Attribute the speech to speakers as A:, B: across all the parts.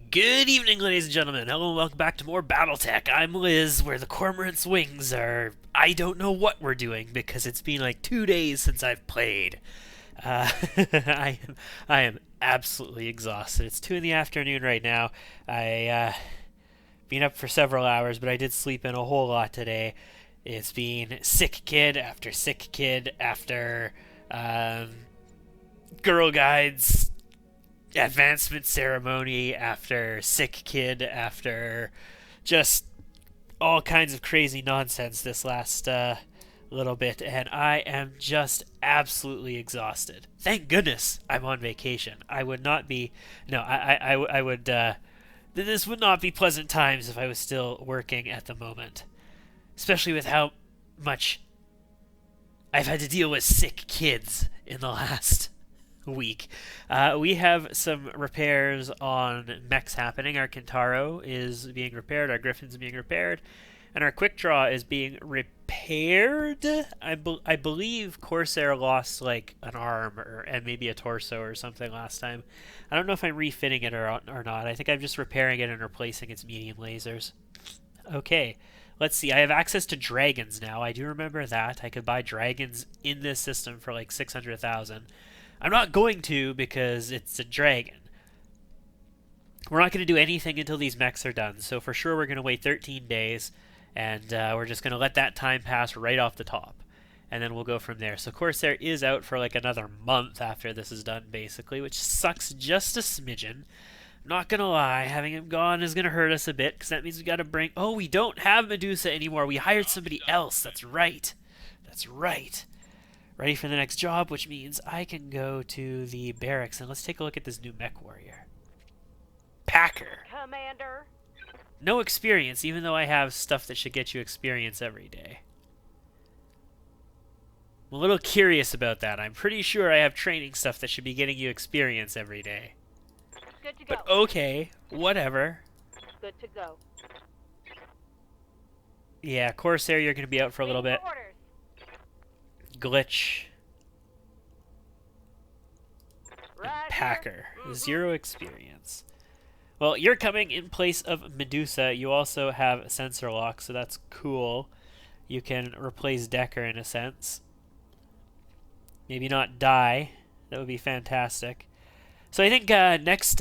A: Good evening, ladies and gentlemen. Hello and welcome back to more Battletech. I'm Liz, where the Cormorant's wings are... I don't know what we're doing, because it's been like 2 days since I've played. I am absolutely exhausted. It's 2 in the afternoon right now. Been up for several hours, but I did sleep in a whole lot today. It's been sick kid after Girl Guides advancement ceremony after sick kid after just all kinds of crazy nonsense this last little bit, and I am just absolutely exhausted. Thank goodness I'm on vacation. I would not be. No, I would. This would not be pleasant times if I was still working at the moment, especially with how much I've had to deal with sick kids in the last week. We have some repairs on mechs happening. Our Kintaro is being repaired, our Griffin's being repaired, and our Quick Draw is being repaired. I believe Corsair lost like an arm and maybe a torso or something last time. I don't know if I'm refitting it or not. I think I'm just repairing it and replacing its medium lasers. Okay, let's see. I have access to dragons now. I do remember that. I could buy dragons in this system for like 600,000. I'm not going to because it's a dragon. We're not going to do anything until these mechs are done. So for sure we're going to wait 13 days. And we're just going to let that time pass right off the top. And then we'll go from there. So Corsair is out for like another month after this is done, basically. Which sucks just a smidgen. Not going to lie. Having him gone is going to hurt us a bit. Because that means we got to bring... Oh, we don't have Medusa anymore. We hired somebody else. That's right. That's right. Ready for the next job, which means I can go to the barracks, and let's take a look at this new mech warrior. Packer.
B: Commander.
A: No experience, even though I have stuff that should get you experience every day. I'm a little curious about that. I'm pretty sure I have training stuff that should be getting you experience every day.
B: Good to go.
A: But okay, whatever.
B: Good to go.
A: Yeah, Corsair, you're going to be out for a little bit.
B: Orders.
A: Glitch.
B: Right
A: Packer.
B: here.
A: 0 experience. Well, you're coming in place of Medusa. You also have sensor lock, so that's cool. You can replace Decker in a sense. Maybe not die. That would be fantastic. So I think next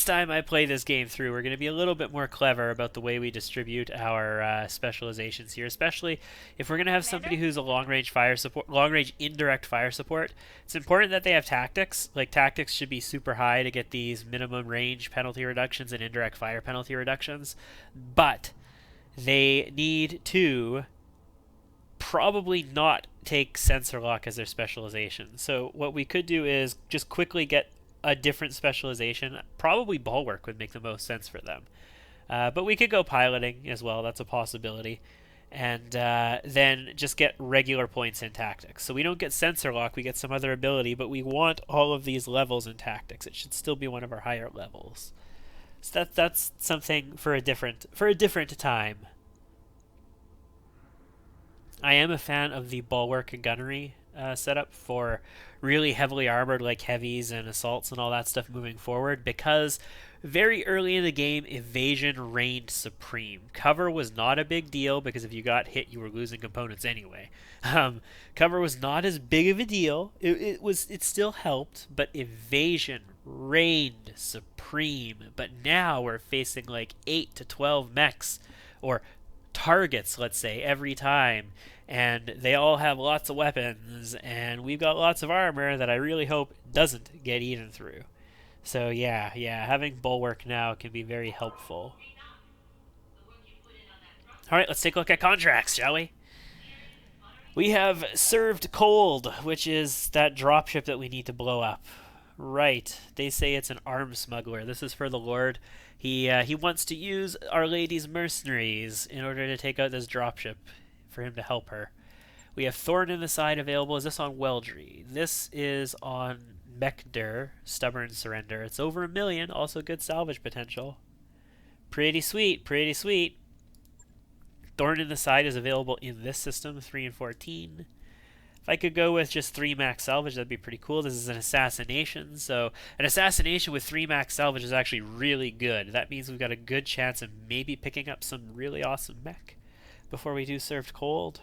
A: time I play this game through, we're going to be a little bit more clever about the way we distribute our specializations here, especially if we're going to have somebody who's a long-range fire support, long-range indirect fire support. It's important that they have tactics. Like, tactics should be super high to get these minimum range penalty reductions and indirect fire penalty reductions, but they need to probably not take sensor lock as their specialization. So what we could do is just quickly get a different specialization. Probably bulwark would make the most sense for them. But we could go piloting as well. That's a possibility. And then just get regular points in tactics. So we don't get sensor lock. We get some other ability. But we want all of these levels in tactics. It should still be one of our higher levels. So that's something for a different time. I am a fan of the bulwark and gunnery setup for really heavily armored like heavies and assaults and all that stuff moving forward, because very early in the game evasion reigned supreme. Cover was not a big deal because if you got hit you were losing components anyway. Cover was not as big of a deal. It still helped, but evasion reigned supreme. But now we're facing like 8 to 12 mechs or targets, let's say, every time, and they all have lots of weapons, and we've got lots of armor that I really hope doesn't get eaten through. So yeah, having bulwark now can be very helpful. Alright, let's take a look at contracts, shall we? We have served cold, which is that dropship that we need to blow up. Right, they say it's an arms smuggler. This is for the Lord. He wants to use Our Lady's mercenaries in order to take out this dropship for him to help her. We have Thorn in the Side available. Is this on Weldry? This is on Mekdir, Stubborn Surrender. It's over 1 million, also good salvage potential. Pretty sweet, pretty sweet. Thorn in the Side is available in this system, 3 and 14. If I could go with just 3 max salvage, that'd be pretty cool. This is an assassination, so an assassination with 3 max salvage is actually really good. That means we've got a good chance of maybe picking up some really awesome mech before we do served cold.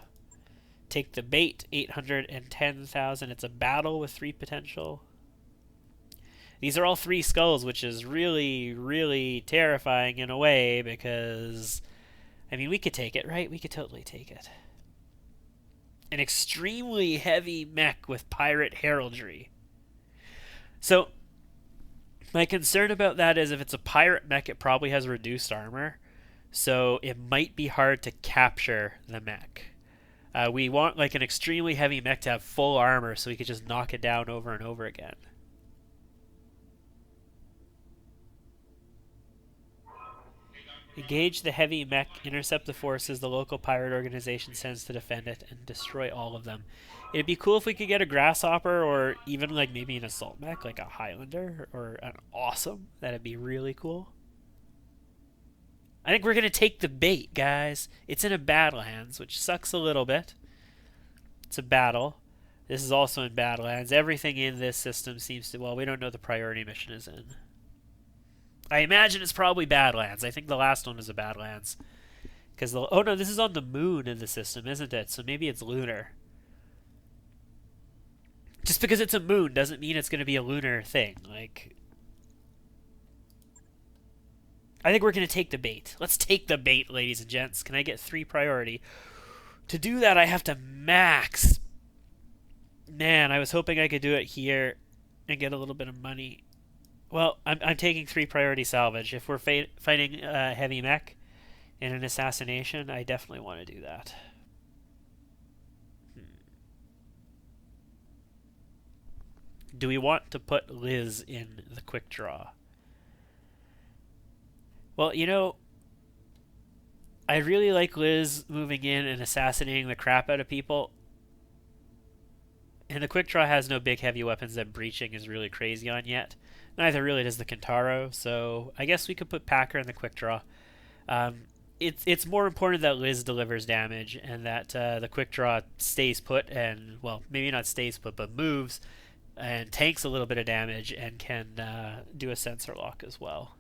A: Take the bait, 810,000. It's a battle with 3 potential. These are all 3 skulls, which is really, really terrifying in a way because, I mean, we could take it, right? We could totally take it. An extremely heavy mech with pirate heraldry. So, my concern about that is if it's a pirate mech, it probably has reduced armor. So, it might be hard to capture the mech. We want like an extremely heavy mech to have full armor so we could just knock it down over and over again. Engage the heavy mech, intercept the forces the local pirate organization sends to defend it, and destroy all of them. It'd be cool if we could get a grasshopper or even like maybe an assault mech, like a Highlander or an awesome. That'd be really cool. I think we're going to take the bait, guys. It's in a Battlelands, which sucks a little bit. It's a battle. This is also in Battlelands. Everything in this system seems to... Well, we don't know the priority mission is in. I imagine it's probably Badlands. I think the last one was a Badlands. Because oh no, this is on the moon in the system, isn't it? So maybe it's lunar. Just because it's a moon doesn't mean it's going to be a lunar thing. Like, I think we're going to take the bait. Let's take the bait, ladies and gents. Can I get 3 priority? To do that, I have to max. Man, I was hoping I could do it here and get a little bit of money. Well, I'm taking 3 priority salvage. If we're fighting heavy mech in an assassination, I definitely want to do that. Do we want to put Liz in the quick draw? Well, you know, I really like Liz moving in and assassinating the crap out of people. And the quick draw has no big heavy weapons that breaching is really crazy on yet. Neither really does the Kentaro, so I guess we could put Packer in the quick draw. It's more important that Liz delivers damage and that the quick draw stays put and, well, maybe not stays put, but moves and tanks a little bit of damage and can do a sensor lock as well.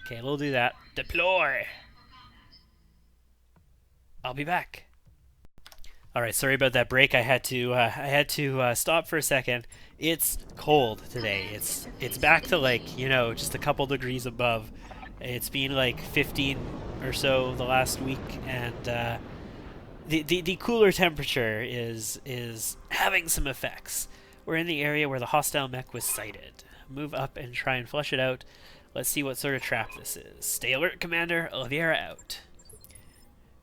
A: Okay, we'll do that. Deploy! I'll be back. Alright, sorry about that break. I had to stop for a second. It's cold today. It's back to like, you know, just a couple degrees above. It's been like 15 or so the last week, and the cooler temperature is having some effects. We're in the area where the hostile mech was sighted. Move up and try and flush it out. Let's see what sort of trap this is. Stay alert, Commander. Oliveira out.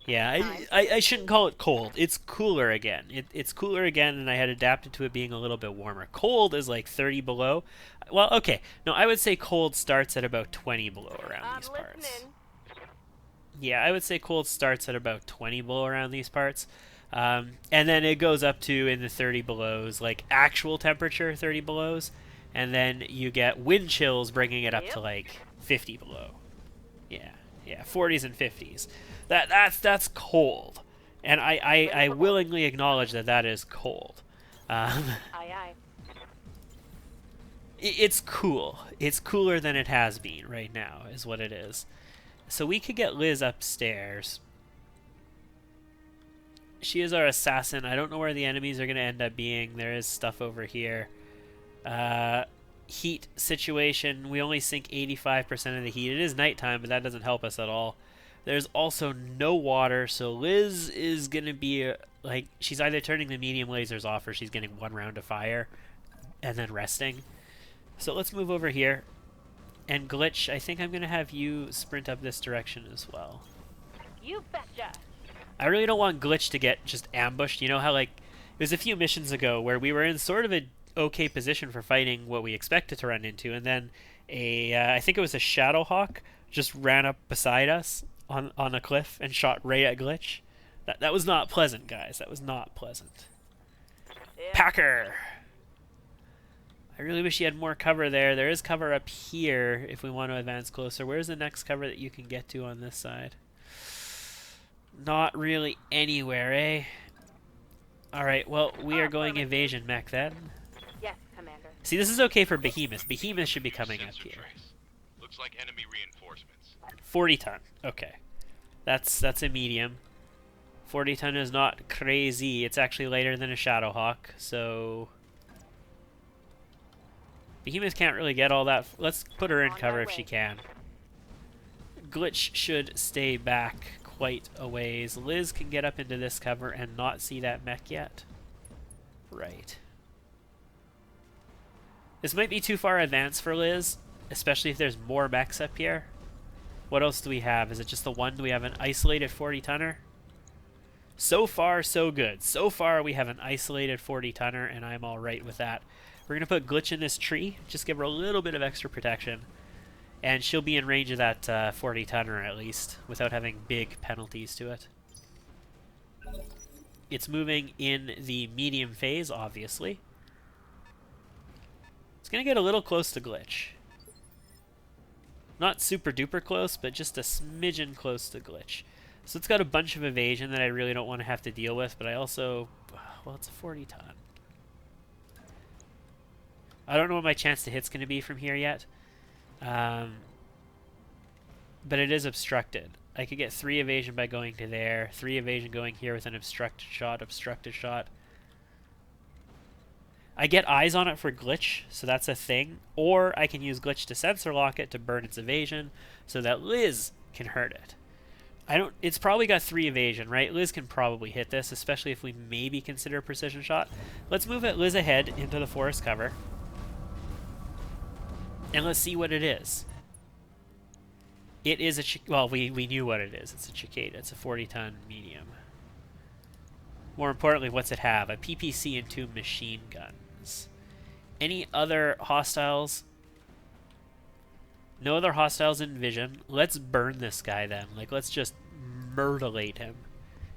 A: Yeah, I shouldn't call it cold. It's cooler again. It's cooler again, and I had adapted to it being a little bit warmer. Cold is like 30 below. Well, okay. No, I would say cold starts at about 20 below around these parts. Yeah, I would say cold starts at about 20 below around these parts. And then it goes up to in the 30 belows, like actual temperature 30 belows. And then you get wind chills bringing it up to like 50 below. Yeah, 40s and 50s. That's cold, and I willingly acknowledge that is cold. Aye, aye. It's cool. It's cooler than it has been right now, is what it is. So we could get Liz upstairs. She is our assassin. I don't know where the enemies are going to end up being. There is stuff over here. Heat situation. We only sink 85% of the heat. It is nighttime, but that doesn't help us at all. There's also no water, so Liz is going to be, like, she's either turning the medium lasers off or she's getting 1 round of fire and then resting. So let's move over here. And Glitch, I think I'm going to have you sprint up this direction as well.
B: You betcha!
A: I really don't want Glitch to get just ambushed. You know how, like, it was a few missions ago where we were in sort of a okay position for fighting what we expected to run into, and then I think it was a Shadowhawk just ran up beside us on a cliff and shot right at Glitch. That was not pleasant, guys. That was not pleasant. Yeah. Packer! I really wish you had more cover there. There is cover up here if we want to advance closer. Where's the next cover that you can get to on this side? Not really anywhere, eh? Alright, well, we are going evasion mech then.
B: Yes, Commander.
A: See, this is okay for Behemoth. Behemoth should be coming up
C: Sensor
A: here.
C: trace. Looks like enemy reinforcements.
A: 40 ton. Okay. That's a medium. 40 ton is not crazy. It's actually lighter than a Shadowhawk, so... Behemoth can't really get all that. Let's put her in cover if she can. Glitch should stay back quite a ways. Liz can get up into this cover and not see that mech yet. Right. This might be too far advanced for Liz, especially if there's more mechs up here. What else do we have? Is it just the one? Do we have an isolated 40-tonner? So far, so good. So far, we have an isolated 40-tonner, and I'm alright with that. We're going to put Glitch in this tree, just give her a little bit of extra protection. And she'll be in range of that 40-tonner at least, without having big penalties to it. It's moving in the medium phase, obviously. It's going to get a little close to Glitch. Not super duper close, but just a smidgen close to Glitch. So it's got a bunch of evasion that I really don't want to have to deal with, but I also... Well, it's a 40-ton. I don't know what my chance to hit's going to be from here yet. But it is obstructed. I could get 3 evasion by going to there, 3 evasion going here with an obstructed shot. I get eyes on it for Glitch, so that's a thing. Or I can use Glitch to sensor lock it to burn its evasion so that Liz can hurt it. It's probably got 3 evasion, right? Liz can probably hit this, especially if we maybe consider a precision shot. Let's move it Liz ahead into the forest cover. And let's see what it is. It is a... Well, we knew what it is. It's a Cicada. It's a 40-ton medium. More importantly, what's it have? A PPC and 2 machine guns. Any other hostiles? No other hostiles in vision. Let's burn this guy then. Like, let's just murderate him.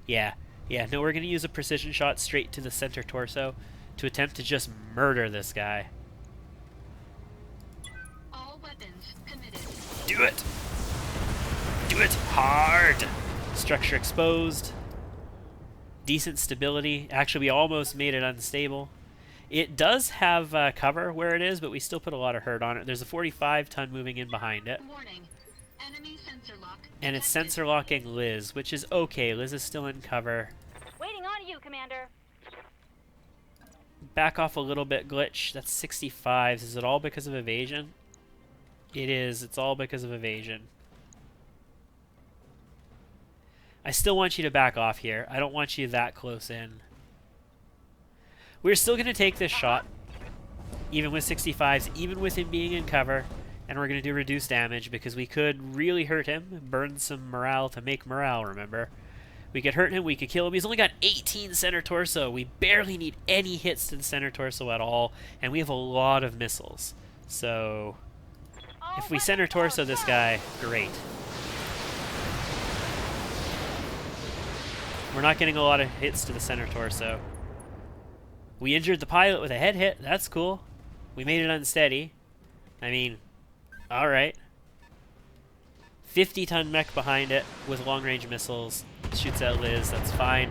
A: Yeah. No, we're going to use a precision shot straight to the center torso to attempt to just murder this guy.
D: All weapons committed.
A: Do it! Do it hard! Structure exposed. Decent stability. Actually, we almost made it unstable. It does have cover where it is, but we still put a lot of hurt on it. There's a 45-ton moving in behind it.
D: Warning. Enemy sensor lock
A: And it's
D: detected.
A: sensor locking Liz, which is okay. Liz is still in cover.
B: Waiting on you, Commander.
A: Back off a little bit, Glitch. That's 65s. Is it all because of evasion? It is. It's all because of evasion. I still want you to back off here. I don't want you that close in. We're still going to take this shot, even with 65s, even with him being in cover, and we're going to do reduced damage because we could really hurt him, burn some morale to make morale, remember? We could hurt him, we could kill him. He's only got 18 center torso. We barely need any hits to the center torso at all, and we have a lot of missiles. So, if we center torso this guy, great. We're not getting a lot of hits to the center torso. We injured the pilot with a head hit. That's cool. We made it unsteady. I mean, alright. 50-ton mech behind it with long-range missiles. Shoots at Liz. That's fine.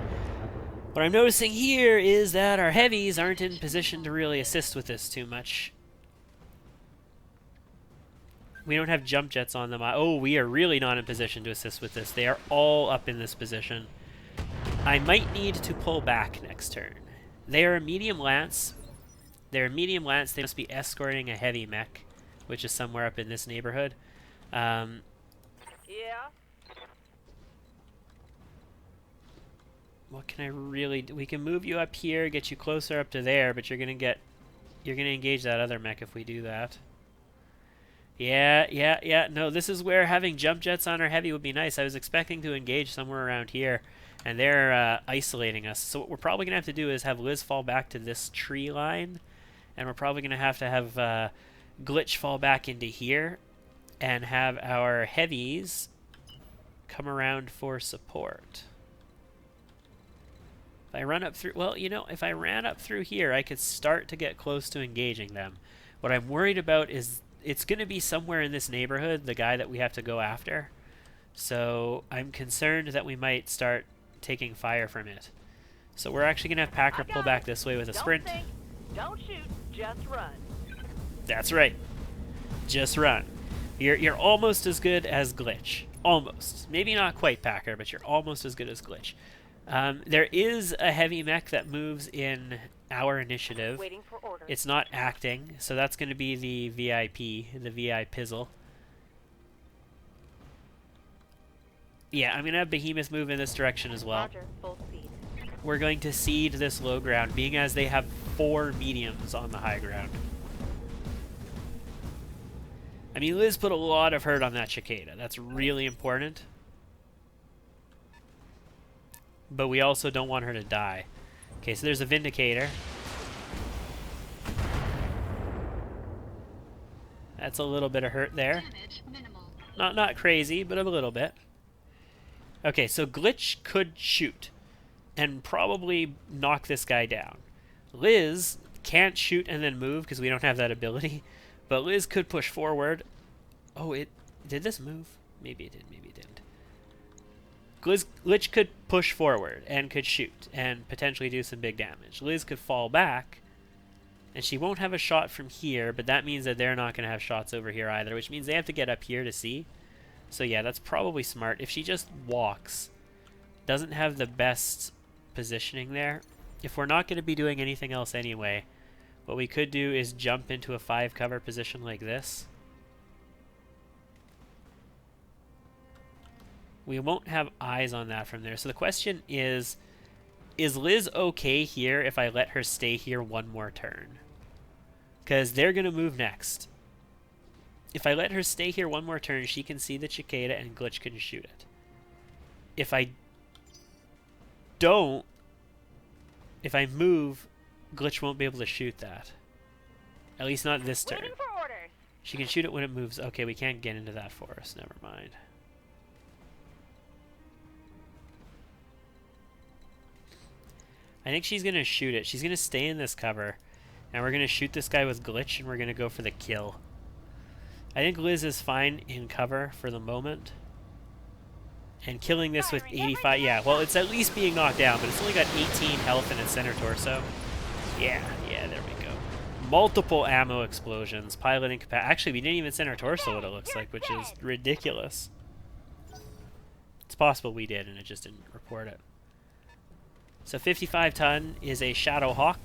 A: What I'm noticing here is that our heavies aren't in position to really assist with this too much. We don't have jump jets on them. Oh, we are really not in position to assist with this. They are all up in this position. I might need to pull back next turn. They are a medium lance. They're a medium lance. They must be escorting a heavy mech, which is somewhere up in this neighborhood.
B: Yeah.
A: What can I really do? We can move you up here, get you closer up to there, but you're gonna engage that other mech if we do that. Yeah. No, this is where having jump jets on our heavy would be nice. I was expecting to engage somewhere around here, and they're isolating us. So what we're probably gonna have to do is have Liz fall back to this tree line, and we're probably gonna have Glitch fall back into here, and have our heavies come around for support. If I run up through, well, you know, if I ran up through here, I could start to get close to engaging them. What I'm worried about is it's going to be somewhere in this neighborhood, the guy that we have to go after. So I'm concerned that we might start taking fire from it. So we're actually going to have Packer
B: I got
A: pull back
B: it.
A: this way with a
B: Don't
A: sprint.
B: think, don't shoot, just run.
A: That's right. Just run. You're almost as good as Glitch. Almost. Maybe not quite Packer, but you're almost as good as Glitch. There is a heavy mech that moves in our initiative.
B: Waiting for orders.
A: It's not acting, so that's going to be the VIP, the VI Pizzle. Yeah, I'm going to have Behemoth move in this direction as well.
B: Roger, full speed.
A: We're going to cede this low ground, being as they have 4 mediums on the high ground. I mean, Liz put a lot of hurt on that cicada. That's really important. But we also don't want her to die. Okay, so there's a Vindicator. That's a little bit of hurt there.
D: Damage minimal.
A: Not crazy, but a little bit. Okay, so Glitch could shoot and probably knock this guy down. Liz can't shoot and then move because we don't have that ability. But Liz could push forward. Oh, did this move? Maybe it did, maybe it didn't. Glitch could push forward and could shoot and potentially do some big damage. Liz could fall back, and she won't have a shot from here, but that means that they're not going to have shots over here either, which means they have to get up here to see. So yeah, that's probably smart. If she just walks, doesn't have the best positioning there, if we're not going to be doing anything else anyway, what we could do is jump into a 5 cover position like this. We won't have eyes on that from there. So the question is Liz okay here if I let her stay here one more turn? Because they're going to move next. If I let her stay here one more turn, she can see the cicada and Glitch can shoot it. If I don't, if I move, Glitch won't be able to shoot that. At least not this turn.
B: Waiting for orders.
A: She can shoot it when it moves. Okay, we can't get into that forest. Never mind. I think she's going to shoot it. She's going to stay in this cover. And we're going to shoot this guy with Glitch, and we're going to go for the kill. I think Liz is fine in cover for the moment. And killing this with 85... Yeah, well, it's at least being knocked down, but it's only got 18 health in its center torso. Yeah, there we go. Multiple ammo explosions. Piloting capacity. Actually, we didn't even center torso what it looks like, which is ridiculous. It's possible we did, and it just didn't report it. So 55 ton is a Shadow Hawk.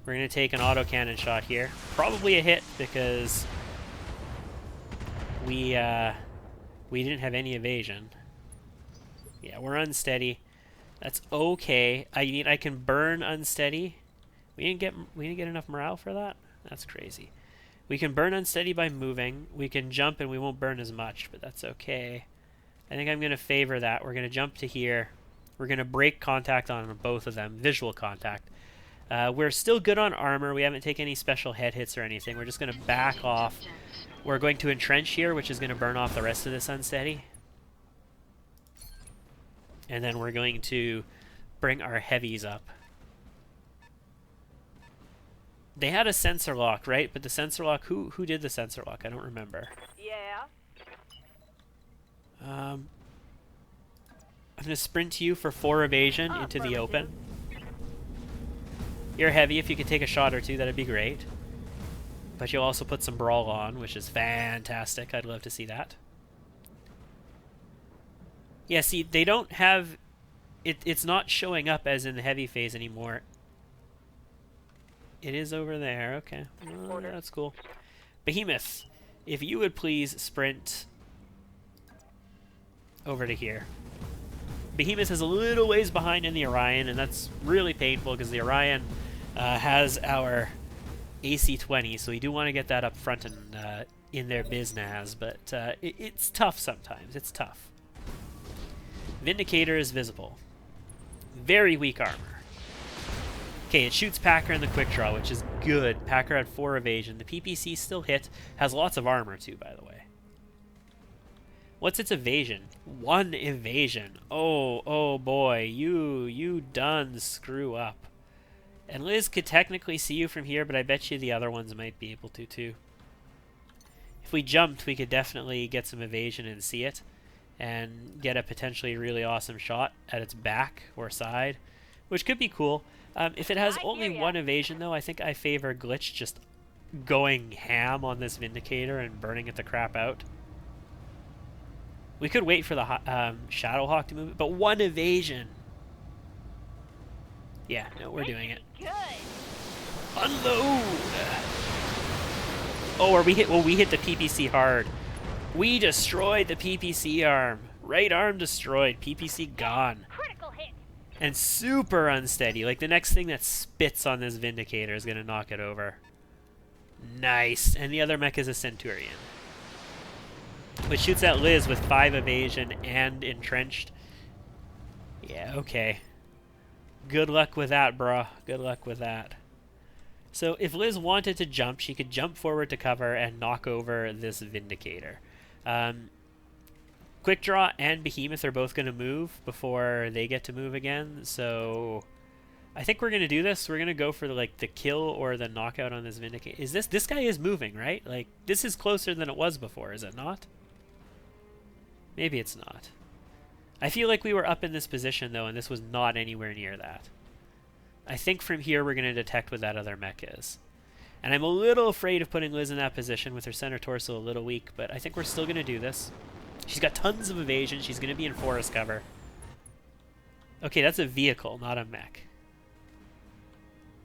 A: We're going to take an autocannon shot here. Probably a hit because we didn't have any evasion. Yeah, we're unsteady. That's okay. I mean, I can burn unsteady. We didn't get enough morale for that. That's crazy. We can burn unsteady by moving. We can jump and we won't burn as much, but that's okay. I think I'm going to favor that. We're going to jump to here. We're going to break contact on both of them, visual contact. We're still good on armor. We haven't taken any special head hits or anything. We're just going to back off. We're going to entrench here, which is going to burn off the rest of this unsteady. And then we're going to bring our heavies up. They had a sensor lock, right? But the sensor lock, who did the sensor lock? I don't remember.
B: Yeah.
A: I'm going to sprint you for 4 evasion into the open. You're heavy. If you could take a shot or two, that'd be great. But you'll also put some brawl on, which is fantastic. I'd love to see that. Yeah, see, they don't have... It's not showing up as in the heavy phase anymore. It is over there. Okay. Oh, that's cool. Behemoth, if you would please sprint over to here. Behemoth is a little ways behind in the Orion, and that's really painful because the Orion has our AC-20, so we do want to get that up front and in their biznaz, but it's tough sometimes. It's tough. Vindicator is visible. Very weak armor. Okay, it shoots Packer in the quick draw, which is good. Packer had 4 evasion. The PPC still hit. Has lots of armor, too, by the way. What's its evasion? 1 evasion. Oh boy. You done screw up. And Liz could technically see you from here, but I bet you the other ones might be able to, too. If we jumped, we could definitely get some evasion and see it. And get a potentially really awesome shot at its back or side. which could be cool. If it has
B: I
A: only
B: hear ya.
A: one evasion, though, I think I favor Glitch just going ham on this Vindicator and burning it the crap out. We could wait for the Shadowhawk to move it, but one evasion. Yeah, no, we're doing it.
B: Good.
A: Unload! Oh, or we hit? Well, we hit the PPC hard. We destroyed the PPC arm. Right arm destroyed. PPC gone.
B: Critical hit.
A: And super unsteady. Like, the next thing that spits on this Vindicator is going to knock it over. Nice. And the other mech is a Centurion, which shoots at Liz with 5 evasion and entrenched. Yeah, okay. Good luck with that, bruh. Good luck with that. So if Liz wanted to jump, she could jump forward to cover and knock over this Vindicator. Quick Draw and Behemoth are both going to move before they get to move again, so I think we're going to do this. We're going to go for the kill or the knockout on this Vindicator. Is this guy is moving, right? Like, this is closer than it was before, is it not? Maybe it's not. I feel like we were up in this position, though, and this was not anywhere near that. I think from here we're going to detect what that other mech is. And I'm a little afraid of putting Liz in that position with her center torso a little weak, but I think we're still going to do this. She's got tons of evasion. She's going to be in forest cover. Okay, that's a vehicle, not a mech.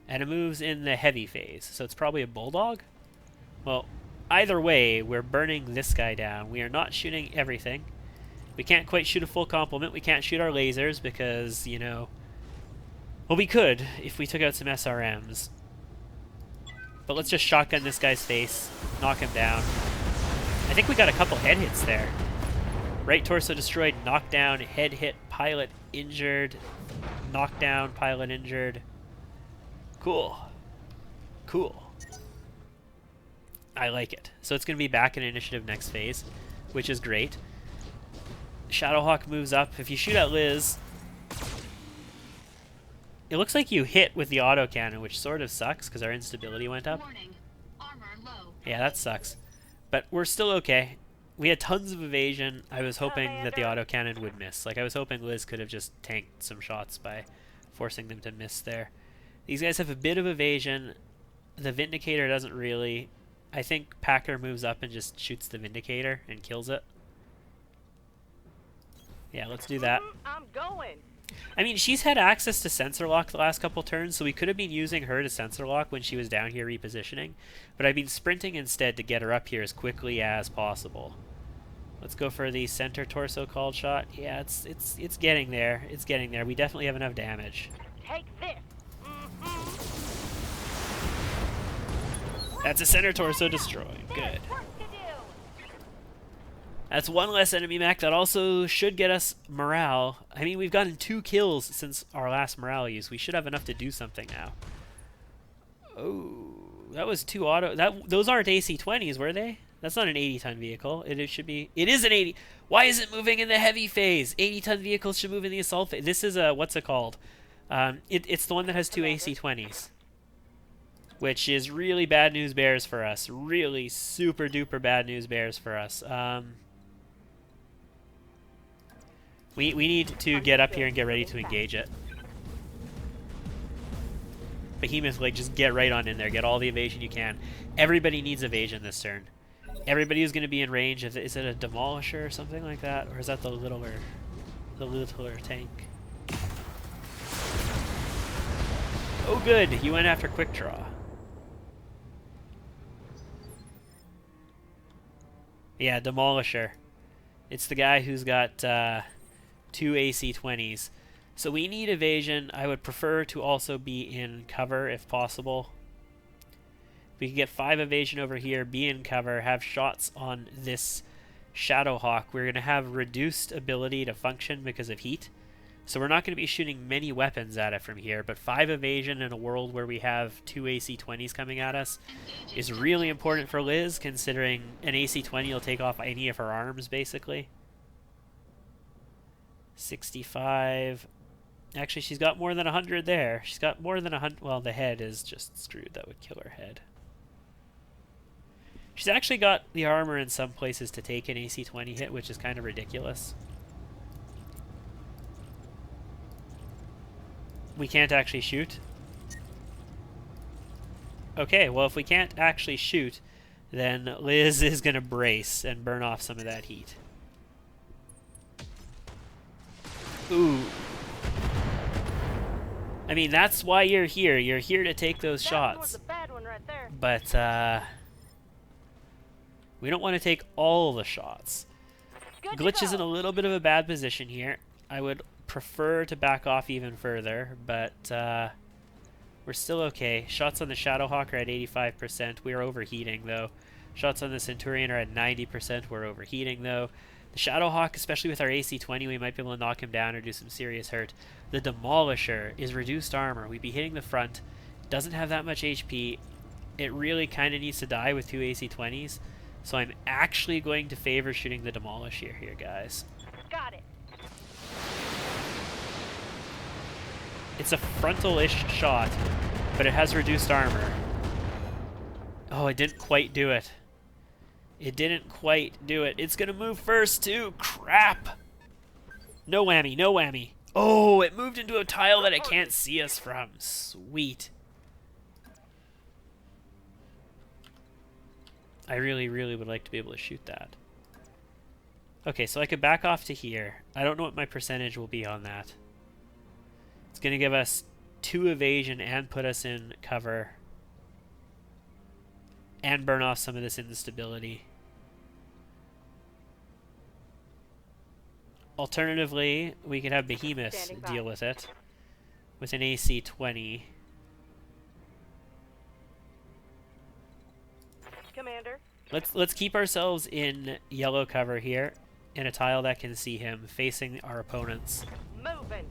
A: And it moves in the heavy phase, so it's probably a bulldog? Well, either way, we're burning this guy down. We are not shooting everything. We can't quite shoot a full complement. We can't shoot our lasers because, you know... Well, we could if we took out some SRMs. But let's just shotgun this guy's face, knock him down. I think we got a couple head hits there. Right torso destroyed, knockdown, head hit, pilot injured, knockdown, pilot injured. Cool. Cool. I like it. So it's going to be back in initiative next phase, which is great. Shadowhawk moves up. If you shoot at Liz, it looks like you hit with the autocannon, which sort of sucks because our instability went up.
D: Warning. Armor low.
A: Yeah, that sucks. But we're still okay. We had tons of evasion. I was hoping that the autocannon would miss. Like, I was hoping Liz could have just tanked some shots by forcing them to miss there. These guys have a bit of evasion. The Vindicator doesn't really. I think Packer moves up and just shoots the Vindicator and kills it. Yeah, let's do that.
B: I'm going.
A: I mean, she's had access to sensor lock the last couple turns, so we could have been using her to sensor lock when she was down here repositioning. But I've been sprinting instead to get her up here as quickly as possible. Let's go for the center torso called shot. Yeah, it's getting there. It's getting there. We definitely have enough damage.
B: Take this.
A: That's a center torso destroyed. Good.
B: Work to do.
A: That's one less enemy mech. That also should get us morale. I mean, we've gotten 2 kills since our last morale use. We should have enough to do something now. Oh, that was 2 auto. Those aren't AC-20s, were they? That's not an 80-ton vehicle. It should be. It is an 80. Why is it moving in the heavy phase? 80-ton vehicles should move in the assault phase. This is a, what's it called? It's the one that has 2 AC-20s. Which is really bad news bears for us. Really super duper bad news bears for us. We need to get up here and get ready to engage it. Behemoth, like, just get right on in there. Get all the evasion you can. Everybody needs evasion this turn. Everybody who's going to be in range. Is it a demolisher or something like that? Or is that the littler tank? Oh good, you went after quick draw. Yeah, demolisher. It's the guy who's got 2 AC-20s. So we need evasion. I would prefer to also be in cover if possible. We can get 5 evasion over here, be in cover, have shots on this Shadowhawk. We're going to have reduced ability to function because of heat. So we're not going to be shooting many weapons at it from here, but 5 evasion in a world where we have 2 AC-20s coming at us is really important for Liz, considering an AC-20 will take off any of her arms, basically. 65. Actually, she's got more than 100 there. She's got more than 100. Well, the head is just screwed. That would kill her head. She's actually got the armor in some places to take an AC-20 hit, which is kind of ridiculous. We can't actually shoot? Okay, well, if we can't actually shoot, then Liz is going to brace and burn off some of that heat. Ooh. I mean, that's why you're here. You're here to take those
B: That was
A: shots.
B: a bad one right there.
A: But, we don't want to take all the shots.
B: Good to
A: Glitch is in
B: go.
A: a little bit of a bad position here. I would prefer to back off even further, but we're still okay. Shots on the Shadowhawk are at 85%. We are overheating, though. Shots on the Centurion are at 90%. We're overheating, though. The Shadowhawk, especially with our AC-20, we might be able to knock him down or do some serious hurt. The Demolisher is reduced armor. We'd be hitting the front. Doesn't have that much HP. It really kind of needs to die with 2 AC-20s. So I'm actually going to favor shooting the Demolisher here, guys.
B: Got it.
A: It's a frontal-ish shot, but it has reduced armor. Oh, it didn't quite do it. It didn't quite do it. It's gonna move first, too. Crap! No whammy, no whammy. Oh, it moved into a tile that it can't see us from. Sweet. I really, really would like to be able to shoot that. Okay, so I could back off to here. I don't know what my percentage will be on that. It's going to give us 2 evasion and put us in cover. And burn off some of this instability. Alternatively, we could have Behemoth
B: Standing by.
A: deal with it. With an AC-20.
B: Commander.
A: Let's keep ourselves in yellow cover here. In a tile that can see him, facing our opponents.
B: Moving.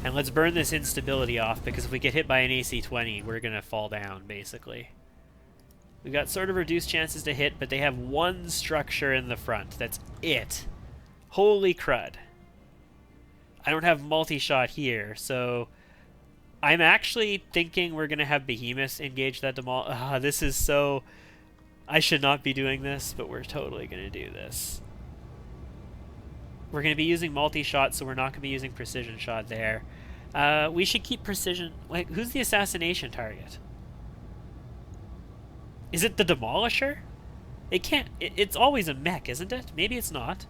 A: And let's burn this instability off, because if we get hit by an AC-20, we're going to fall down, basically. We've got sort of reduced chances to hit, but they have 1 structure in the front. That's it. Holy crud. I don't have multi-shot here, so I'm actually thinking we're going to have Behemoth engage that demol. This is so... I should not be doing this, but we're totally going to do this. We're going to be using multi-shot, so we're not going to be using precision shot there. We should keep precision... Like, who's the assassination target? Is it the Demolisher? It can't... It's always a mech, isn't it? Maybe it's not.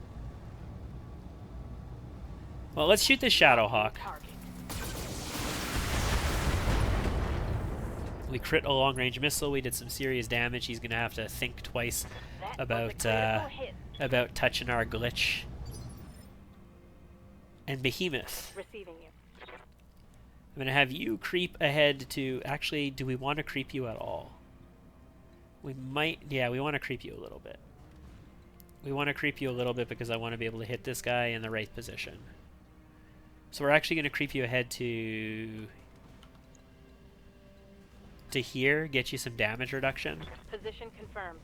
A: Well, let's shoot the Shadowhawk.
B: Target.
A: We crit a long-range missile. We did some serious damage. He's going to have to think twice
B: That
A: about
B: was a critical hit.
A: about touching our glitch. And Behemoth.
B: Receiving you.
A: I'm going to have you creep ahead to... Actually, do we want to creep you at all? We might... Yeah, we want to creep you a little bit. We want to creep you a little bit because I want to be able to hit this guy in the right position. So we're actually going to creep you ahead to here, get you some damage reduction.
B: Position confirmed.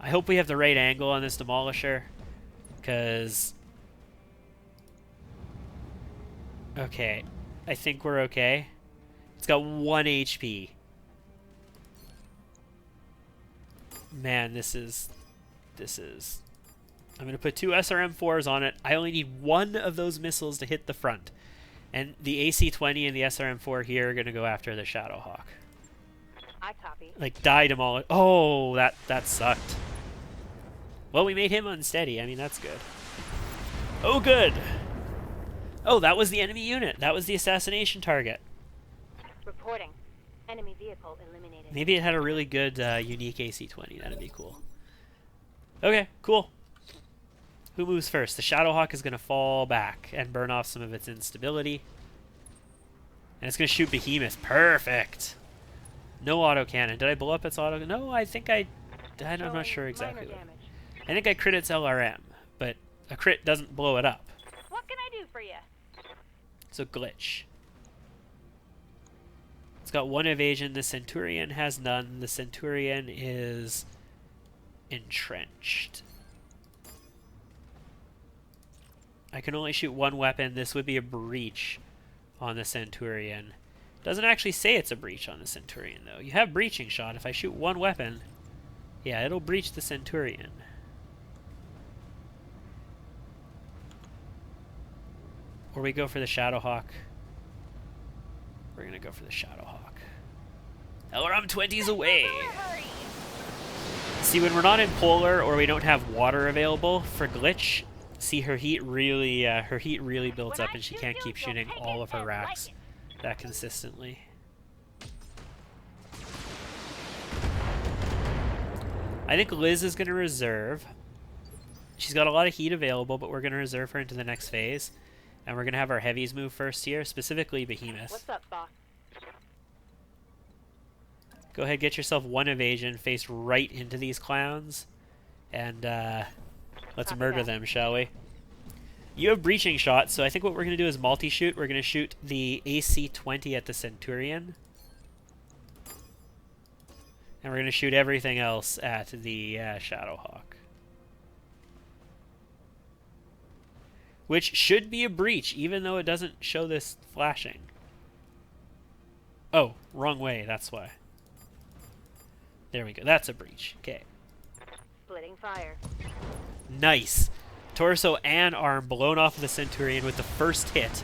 A: I hope we have the right angle on this Demolisher, because... Okay, I think we're okay. It's got 1 HP. Man, this is... I'm going to put 2 SRM-4s on it. I only need 1 of those missiles to hit the front. And the AC-20 and the SRM-4 here are going to go after the Shadowhawk.
B: I copy.
A: Like, die demolish. Oh, that sucked. Well, we made him unsteady. I mean, that's good. Oh, good. Oh, that was the enemy unit. That was the assassination target.
B: Reporting. Enemy vehicle eliminated.
A: Maybe it had a really good, unique AC-20. That'd be cool. Okay, cool. Who moves first? The Shadowhawk is going to fall back and burn off some of its instability. And it's going to shoot Behemoth. Perfect. No autocannon. Did I blow up its auto? No, I think I'm not sure exactly.
B: Minor
A: What.
B: damage.
A: I think I crit its LRM, but a crit doesn't blow it up.
B: What can I do for you?
A: It's a glitch. It's got 1 evasion. The Centurion has none. The Centurion is entrenched. I can only shoot 1 weapon. This would be a breach on the Centurion. Doesn't actually say it's a breach on the Centurion, though. You have breaching shot. If I shoot 1 weapon, yeah, it'll breach the Centurion. Or we go for the Shadowhawk. We're gonna go for the Shadowhawk. LRM-20's away! See, when we're not in polar or we don't have water available for Glitch, see her heat really builds up and she can't keep shooting all of her racks that consistently. I think Liz is going to reserve. She's got a lot of heat available, but we're going to reserve her into the next phase. And we're going to have our heavies move first here, specifically Behemoth.
B: What's up, boss?
A: Go ahead, get yourself one evasion, face right into these clowns, and let's murder them, shall we? You have breaching shots, so I think what we're going to do is multi-shoot. We're going to shoot the AC-20 at the Centurion. And we're going to shoot everything else at the Shadowhawk. Which should be a breach, even though it doesn't show this flashing. Oh, wrong way, that's why. There we go. That's a breach. Okay.
B: Splitting fire.
A: Nice. Torso and arm blown off of the Centurion with the first hit.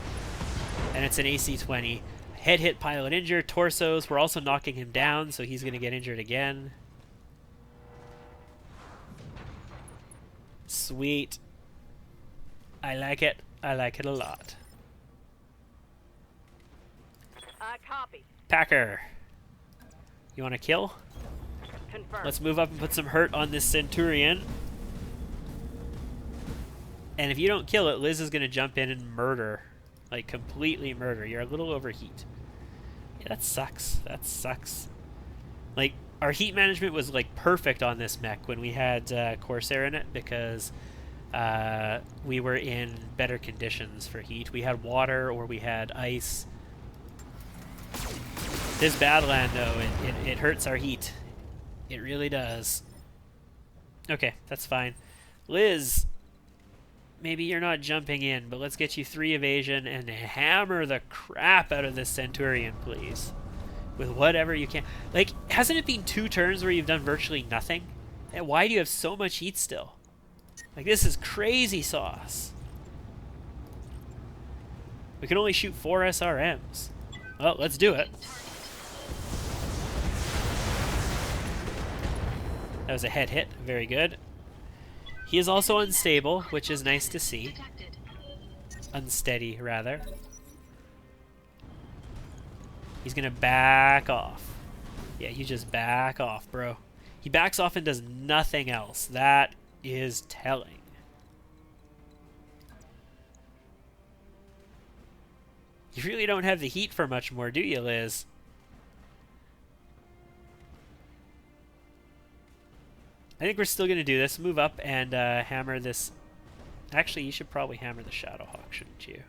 A: And it's an AC-20. Head hit, pilot injured. Torsos, we're also knocking him down, so he's going to get injured again. Sweet. I like it. I like it a lot.
B: Copy.
A: Packer. You want to kill?
B: Confirm.
A: Let's move up and put some hurt on this Centurion. And if you don't kill it, Liz is going to jump in and murder. Like, completely murder. You're a little overheat. Yeah, that sucks. That sucks. Like, our heat management was, like, perfect on this mech when we had Corsair in it because we were in better conditions for heat. We had water or we had ice. This Badland, though, it hurts our heat. It really does. Okay, that's fine. Liz, maybe you're not jumping in, but let's get you 3 evasion and hammer the crap out of this Centurion, please. With whatever you can. Like, hasn't it been 2 turns where you've done virtually nothing? And why do you have so much heat still? Like, this is crazy sauce. We can only shoot 4 SRMs. Well, let's do it. That was a head hit. Very good. He is also unstable, which is nice to see. Unsteady, rather. He's gonna back off. Yeah, you just back off, bro. He backs off and does nothing else. That is telling. You really don't have the heat for much more, do you, Liz? I think we're still going to do this. Move up and hammer this. Actually, you should probably hammer the Shadowhawk, shouldn't you?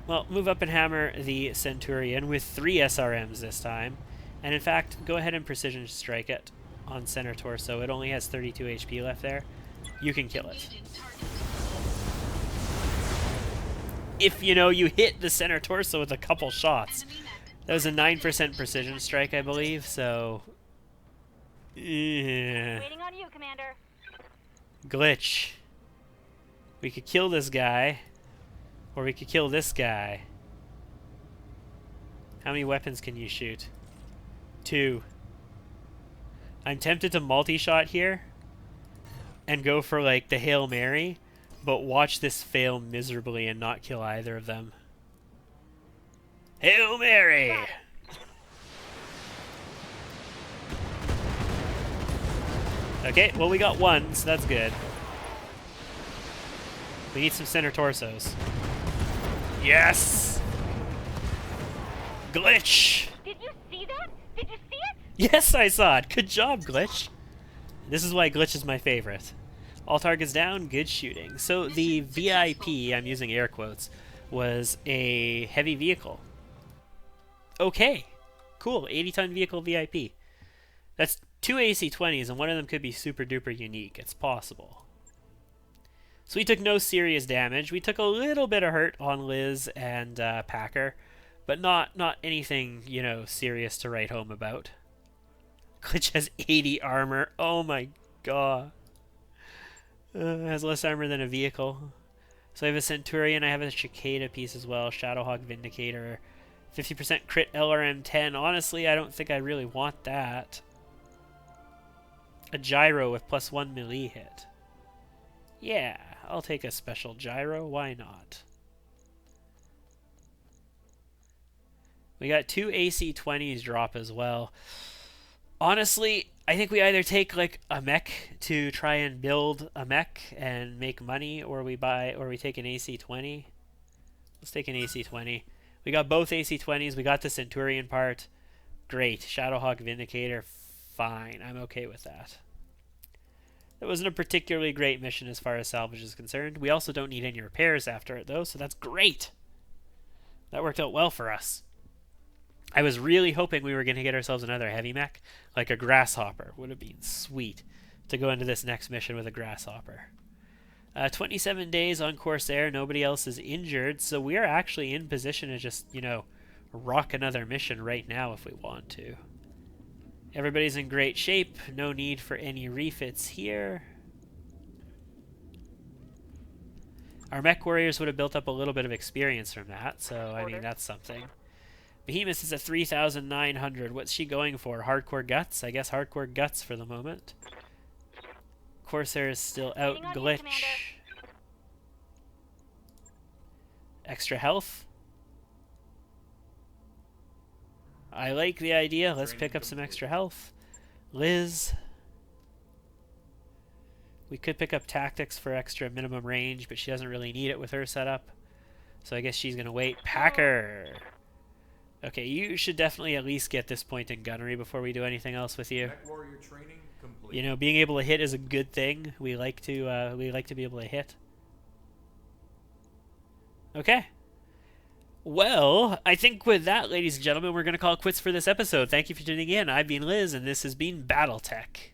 A: Well, move up and hammer the Centurion with 3 SRMs this time. And in fact, go ahead and precision strike it on center torso. It only has 32 HP left there. You can kill it. If, you know, you hit the center torso with a couple shots. That was a 9% precision strike, I believe, so... Yeah.
B: Waiting on you, Commander.
A: Glitch. We could kill this guy. Or we could kill this guy. How many weapons can you shoot? 2. I'm tempted to multi-shot here. And go for, like, the Hail Mary. But watch this fail miserably and not kill either of them. Hail Mary! Okay, well we got 1, so that's good. We need some center torsos. Yes! Glitch!
B: Did you see that? Did you see it?
A: Yes, I saw it. Good job, Glitch. This is why Glitch is my favorite. All targets down, good shooting. So the VIP, I'm using air quotes, was a heavy vehicle. Okay, cool, 80-ton vehicle VIP. That's 2 AC-20s, and one of them could be super duper unique. It's possible. So we took no serious damage. We took a little bit of hurt on Liz and Packer, but not anything, you know, serious to write home about. Glitch has 80 armor. Oh my god. Has less armor than a vehicle. So I have a Centurion, I have a Cicada piece as well, Shadowhawk Vindicator, 50% crit LRM-10. Honestly, I don't think I really want that. A Gyro with +1 melee hit. Yeah, I'll take a special Gyro, why not? We got 2 AC-20s drop as well. Honestly, I think we either take like a mech to try and build a mech and make money, or we take an AC-20. Let's take an AC-20. We got both AC-20s. We got the Centurion part. Great. Shadowhawk Vindicator. Fine. I'm okay with that. That wasn't a particularly great mission as far as salvage is concerned. We also don't need any repairs after it though, so that's great. That worked out well for us. I was really hoping we were going to get ourselves another heavy mech, like a Grasshopper. Would have been sweet to go into this next mission with a Grasshopper. 27 days on Corsair, nobody else is injured, so we are actually in position to just, you know, rock another mission right now if we want to. Everybody's in great shape, no need for any refits here. Our mech warriors would have built up a little bit of experience from that, so I mean, that's something. Behemoth is at 3,900. What's she going for? Hardcore Guts? I guess Hardcore Guts for the moment. Corsair is still out. Glitch. Extra health. I like the idea. Let's pick up some extra health. Liz. We could pick up Tactics for extra minimum range, but she doesn't really need it with her setup. So I guess she's going to wait. Packer. Okay, you should definitely at least get this point in gunnery before we do anything else with you. You know, being able to hit is a good thing. We like to be able to hit. Okay. Well, I think with that, ladies and gentlemen, we're going to call it quits for this episode. Thank you for tuning in. I've been Liz, and this has been Battletech.